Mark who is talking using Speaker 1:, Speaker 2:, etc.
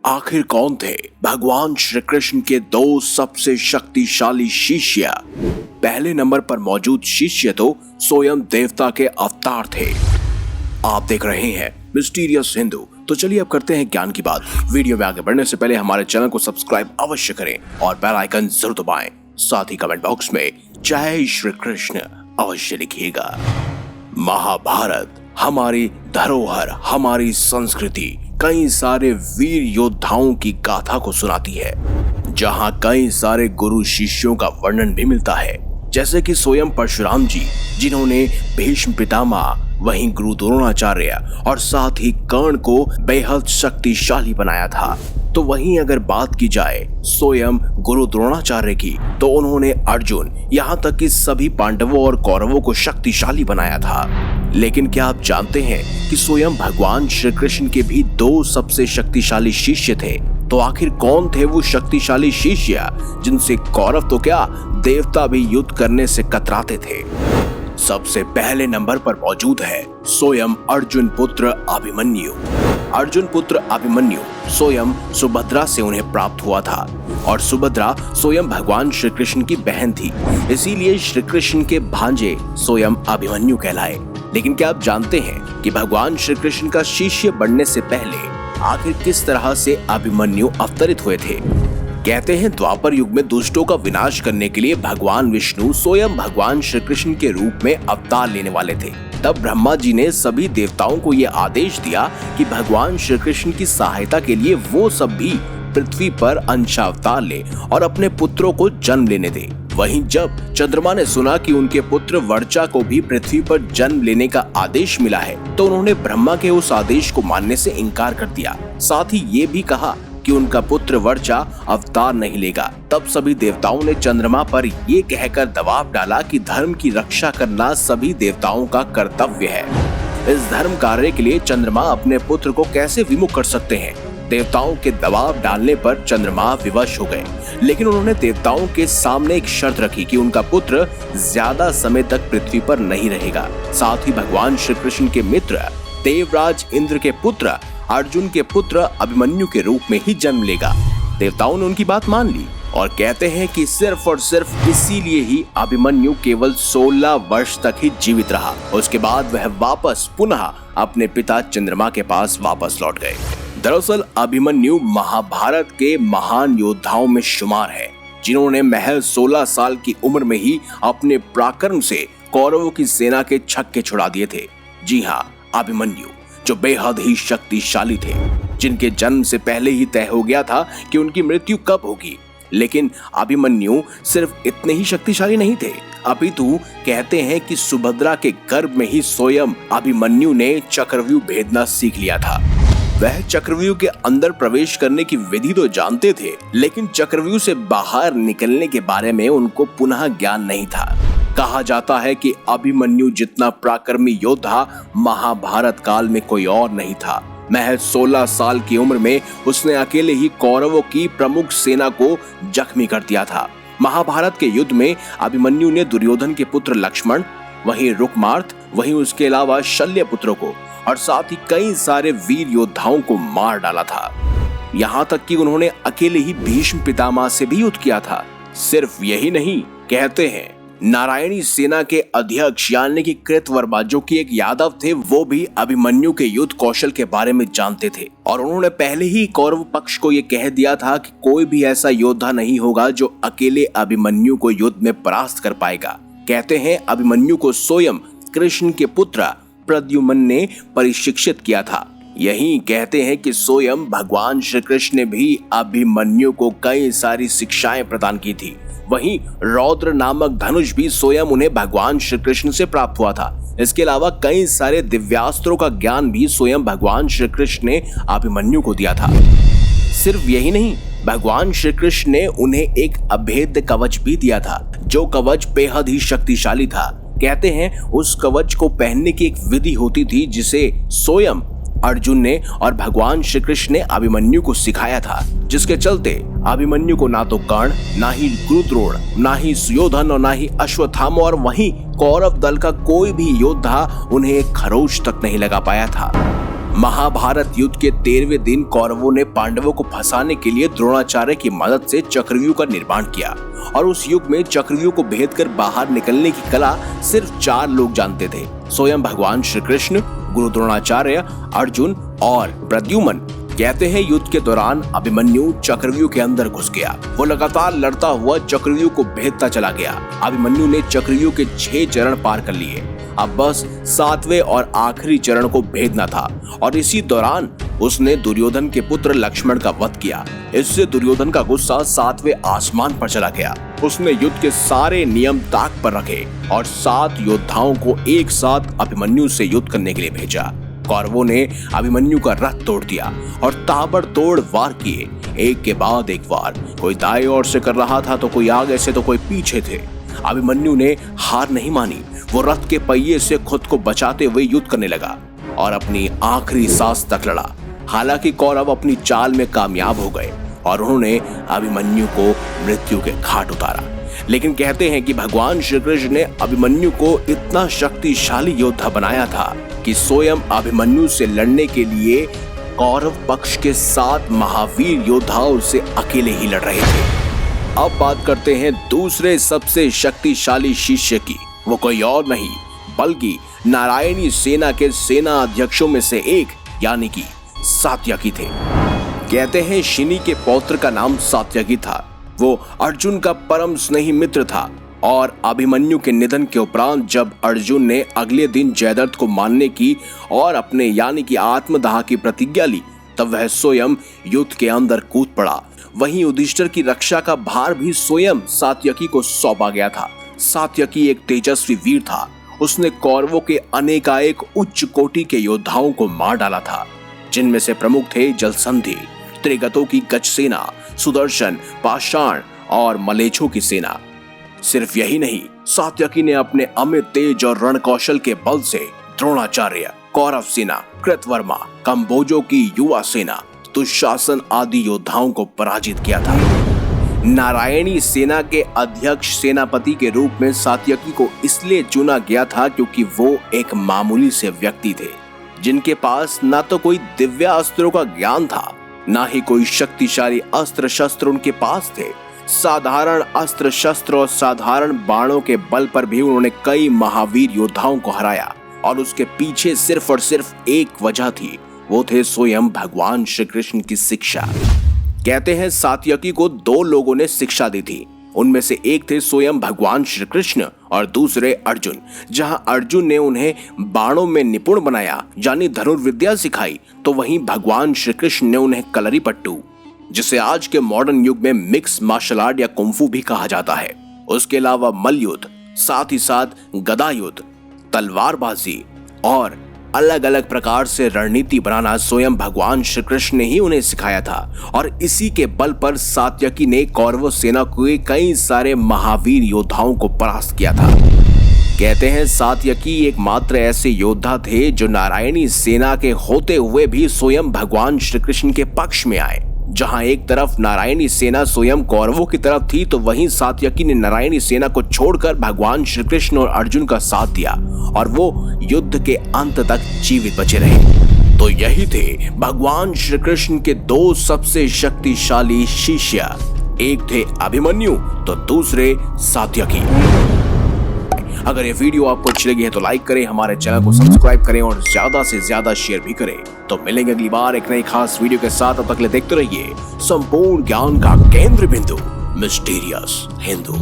Speaker 1: आखिर कौन थे भगवान श्री कृष्ण के दो सबसे शक्तिशाली शिष्य? पहले नंबर पर मौजूद शिष्य तो स्वयं देवता के अवतार थे। आप देख रहे हैं मिस्टीरियस हिंदू। तो चलिए अब करते हैं ज्ञान की बात। वीडियो में आगे बढ़ने से पहले हमारे चैनल को सब्सक्राइब अवश्य करें और बेल आइकन जरूर दबाएं। साथ ही कमेंट बॉक्स में जय श्री कृष्ण अवश्य लिखिएगा। महाभारत हमारी धरोहर, हमारी संस्कृति कई सारे वीर योद्धाओं की गाथा को सुनाती है, जहां कई सारे गुरु शिष्यों का वर्णन भी मिलता है, जैसे कि स्वयं परशुराम जी जिन्होंने भीष्म पितामह, वहीं गुरु द्रोणाचार्य और साथ ही कर्ण को बेहद शक्तिशाली बनाया था। तो वहीं अगर बात की जाए स्वयं गुरु द्रोणाचार्य की, तो उन्होंने अर्जुन यहाँ तक कि सभी पांडवों और कौरवों को शक्तिशाली बनाया था। लेकिन क्या आप जानते हैं कि स्वयं भगवान श्री कृष्ण के भी दो सबसे शक्तिशाली शिष्य थे? तो आखिर कौन थे वो शक्तिशाली शिष्य जिनसे कौरव तो क्या देवता भी युद्ध करने से कतराते थे? सबसे पहले नंबर पर मौजूद है स्वयं अर्जुन पुत्र अभिमन्यु। अर्जुन पुत्र अभिमन्यु स्वयं सुभद्रा से उन्हें प्राप्त हुआ था और सुभद्रा स्वयं भगवान श्री कृष्ण की बहन थी, इसीलिए श्री कृष्ण के भांजे स्वयं अभिमन्यु कहलाए। लेकिन क्या आप जानते हैं कि भगवान श्री कृष्ण का शिष्य बनने से पहले आखिर किस तरह से अभिमन्यु अवतरित हुए थे? कहते हैं द्वापर युग में दुष्टों का विनाश करने के लिए भगवान विष्णु स्वयं भगवान श्री कृष्ण के रूप में अवतार लेने वाले थे। तब ब्रह्मा जी ने सभी देवताओं को यह आदेश दिया कि भगवान श्री कृष्ण की सहायता के लिए वो सब भी पृथ्वी पर अंशावतार ले और अपने पुत्रों को जन्म लेने दे। वहीं जब चंद्रमा ने सुना कि उनके पुत्र वर्चा को भी पृथ्वी पर जन्म लेने का आदेश मिला है, तो उन्होंने ब्रह्मा के उस आदेश को मानने से इनकार कर दिया। साथ ही ये भी कहा कि उनका पुत्र वर्चा अवतार नहीं लेगा। तब सभी देवताओं ने चंद्रमा पर ये कहकर दबाव डाला कि धर्म की रक्षा करना सभी देवताओं का कर्तव्य है। इस धर्म कार्य के लिए चंद्रमा अपने पुत्र को कैसे विमुख कर सकते हैं? देवताओं के दबाव डालने पर चंद्रमा विवश हो गए, लेकिन उन्होंने देवताओं के सामने एक शर्त रखी कि उनका पुत्र ज्यादा समय तक पृथ्वी पर नहीं रहेगा। साथ ही भगवान श्री कृष्ण के मित्र देवराज इंद्र के पुत्र अर्जुन के पुत्र अभिमन्यु के रूप में ही जन्म लेगा। देवताओं ने उनकी बात मान ली और कहते हैं कि सिर्फ और सिर्फ इसीलिए ही अभिमन्यु केवल 16 वर्ष तक ही जीवित रहा। उसके बाद वह वापस पुनः अपने पिता चंद्रमा के पास वापस लौट गए। दरअसल अभिमन्यु महाभारत के महान योद्धाओं में शुमार है, जिन्होंने महज 16 साल की उम्र में ही अपने पराक्रम से कौरवों की सेना के छक्के छुड़ा दिए थे। जी हाँ, अभिमन्यु जो बेहद ही शक्तिशाली थे, जिनके जन्म से पहले ही तय हो गया था कि उनकी मृत्यु कब होगी। लेकिन अभिमन्यु सिर्फ इतने ही शक्तिशाली नहीं थे, अपितु कहते हैं कि सुभद्रा के गर्भ में ही स्वयं अभिमन्यु ने चक्रव्यूह भेदना सीख लिया था। वह चक्रव्यूह के अंदर प्रवेश करने की विधि तो जानते थे, लेकिन चक्रव्यूह से बाहर निकलने के बारे में उनको पुनः ज्ञान नहीं था। कहा जाता है कि अभिमन्यु जितना पराक्रमी योद्धा महाभारत काल में कोई और नहीं था। महज 16 साल की उम्र में उसने अकेले ही कौरवों की प्रमुख सेना को जख्मी कर दिया था। महाभारत के युद्ध में अभिमन्यु ने दुर्योधन के पुत्र लक्ष्मण, वहीं रुकमार्थ, वहीं उसके अलावा शल्य पुत्रों को और साथ ही कई सारे वीर योद्धाओं को मार डाला था। यहाँ तक कि उन्होंने अकेले ही भीष्म पितामह से भी युद्ध किया था। सिर्फ यही नहीं, कहते हैं नारायणी सेना के अध्यक्ष यानी कि कृतवर्मा जो कि एक यादव थे, वो भी अभिमन्यु के युद्ध कौशल के बारे में जानते थे और उन्होंने पहले ही कौरव पक्ष को ये कह दिया था कि कोई भी ऐसा योद्धा नहीं होगा जो अकेले अभिमन्यु को युद्ध में परास्त कर पाएगा। कहते हैं अभिमन्यु को स्वयं कृष्ण के पुत्र प्रद्युम्न ने परिशिक्षित किया था। यही कहते हैं कि स्वयं भगवान श्री कृष्ण ने भी अभिमन्यु को कई सारी शिक्षाएं प्रदान की थी। वहीं रौद्र नामक धनुष भी स्वयं उन्हें भगवान श्री कृष्ण से प्राप्त हुआ था। इसके अलावा कई सारे दिव्यास्त्रों का ज्ञान भी स्वयं भगवान श्री कृष्ण ने अभिमन्यु को दिया था। सिर्फ यही नहीं, भगवान श्री कृष्ण ने उन्हें एक अभेद्य कवच भी दिया था, जो कवच बेहद ही शक्तिशाली था। कहते हैं उस कवच को पहनने की एक विधि होती थी, जिसे स्वयं अर्जुन ने और भगवान श्री कृष्ण ने अभिमन्यु को सिखाया था, जिसके चलते अभिमन्यु को ना तो कर्ण, ना ही गुरुद्रोण, ना ही सुयोधन और ना ही अश्वत्थामा और वहीं कौरव दल का कोई भी योद्धा उन्हें एक खरोच तक नहीं लगा पाया था। महाभारत युद्ध के 13वें दिन कौरवों ने पांडवों को फंसाने के लिए द्रोणाचार्य की मदद से चक्रव्यूह का निर्माण किया और उस युग में चक्रव्यूह को भेद कर बाहर निकलने की कला सिर्फ 4 लोग जानते थे। स्वयं भगवान श्री कृष्ण, गुरु द्रोणाचार्य, अर्जुन और प्रद्युम्न। कहते हैं युद्ध के दौरान अभिमन्यु चक्रव्यूह के अंदर घुस गया। वो लगातार लड़ता हुआ चक्रव्यूह को भेदता चला गया। अभिमन्यु ने चक्रव्यूह के 6 चरण पार कर लिए। अब बस 7वें और आखिरी चरण को भेदना था और इसी दौरान उसने दुर्योधन के पुत्र लक्ष्मण का वध किया। इससे दुर्योधन का गुस्सा 7वें आसमान पर चला गया। उसने युद्ध के सारे नियम ताक पर रखे और 7 योद्धाओं को एक साथ अभिमन्यु से युद्ध करने के लिए भेजा। कौरवों ने अभिमन्यु का रथ तोड़ दिया और ताबड़तोड़ वार किए, एक के बाद एक वार। कोई दाएं ओर से कर रहा था तो कोई आगे से तो कोई पीछे थे। अभिमन्यु ने हार नहीं मानी। वो रथ के पहिए से खुद को बचाते हुए युद्ध करने लगा और अपनी आखिरी सांस तक लड़ा। हालांकि कौरव अपनी चाल में कामयाब हो गए और उन्होंने अभिमन्यु को मृत्यु के घाट उतारा। लेकिन कहते हैं कि भगवान श्री कृष्ण ने अभिमन्यु को इतना शक्तिशाली योद्धा बनाया था कि स्वयं अभिमन्यु से लड़ने के लिए कौरव पक्ष के 7 महावीर योद्धाओं से अकेले ही लड़ रहे थे। अब बात करते हैं दूसरे सबसे शक्तिशाली शिष्य की। वो कोई और नहीं बल्कि नारायणी सेना के सेना अध्यक्षों में से एक यानी कि सात्यकी थे। कहते हैं शिनी के पौत्र का नाम सात्यकी था। वो अर्जुन का परम स्नेही मित्र था और अभिमन्यु के निधन के उपरांत जब अर्जुन ने अगले दिन जयद्रथ को मारने की और अपने यानी कि आत्मदाह की प्रतिज्ञा ली, तब वह स्वयं युद्ध के अंदर कूद पड़ा। वहीं युधिष्ठिर की रक्षा का भार भी स्वयं सात्यकी को सौंपा गया था। सात्यकी एक तेजस्वी वीर था। उसने कौरवों के अनेकानेक उच्च कोटि के योद्धाओं को मार डाला था, जिनमें से प्रमुख थे जलसंधि, त्रिगतों की गज सेना, सुदर्शन, पाषाण और मलेच्छों की सेना। सिर्फ यही नहीं, सात्यकी ने अपने अमित तेज और रण कौशल के बल से द्रोणाचार्य, कौरव सेना, कृतवर्मा, कंबोजों की युवा सेना, दुशासन आदि योद्धाओं को पराजित किया था। नारायणी सेना के अध्यक्ष सेनापति के रूप में सात्यकी को इसलिए चुना गया था क्योंकि वो एक मामूली से व्यक्ति थे, जिनके पास ना तो कोई दिव्य अस्त्रों का ज्ञान था, ना ही कोई शक्तिशाली अस्त्र शस्त्र उनके पास थे। साधारण अस्त्र शस्त्र और साधारण बाणों के बल पर भी उन्होंने कई महावीर योद्धाओं को हराया और उसके पीछे सिर्फ और सिर्फ एक वजह थी, वो थे स्वयं भगवान श्री कृष्ण की शिक्षा। कहते हैं सात्यकी को 2 लोगों ने शिक्षा दी थी। उनमें से एक थे स्वयं भगवान श्री कृष्ण और दूसरे अर्जुन। जहां अर्जुन ने उन्हें बाणों में निपुण बनाया यानी धनुर्विद्या सिखाई, तो वहीं भगवान श्री कृष्ण ने उन्हें कलरीपट्टू, जिसे आज के मॉडर्न युग में मिक्स मार्शल आर्ट या कुंफू भी कहा जाता है, उसके अलावा मल्लयुद्ध, साथ ही साथ गदा युद्ध, तलवारबाजी और अलग अलग प्रकार से रणनीति बनाना स्वयं भगवान श्री कृष्ण ने ही उन्हें सिखाया था। और इसी के बल पर सात्यकी ने कौरव सेना के कई सारे महावीर योद्धाओं को परास्त किया था। कहते हैं सात्यकी एकमात्र ऐसे योद्धा थे जो नारायणी सेना के होते हुए भी स्वयं भगवान श्री कृष्ण के पक्ष में आए। जहां एक तरफ नारायणी सेना स्वयं कौरवों की तरफ थी, तो वहीं सात्यकी ने नारायणी सेना को छोड़कर भगवान श्री कृष्ण और अर्जुन का साथ दिया और वो युद्ध के अंत तक जीवित बचे रहे। तो यही थे भगवान श्री कृष्ण के 2 सबसे शक्तिशाली शिष्य। एक थे अभिमन्यु तो दूसरे सात्यकी। अगर ये वीडियो आपको अच्छी लगी है तो लाइक करें, हमारे चैनल को सब्सक्राइब करें और ज्यादा से ज्यादा शेयर भी करें। तो मिलेंगे अगली बार एक नई खास वीडियो के साथ। तब तक के लिए देखते रहिए संपूर्ण ज्ञान का केंद्र बिंदु मिस्टीरियस हिंदू।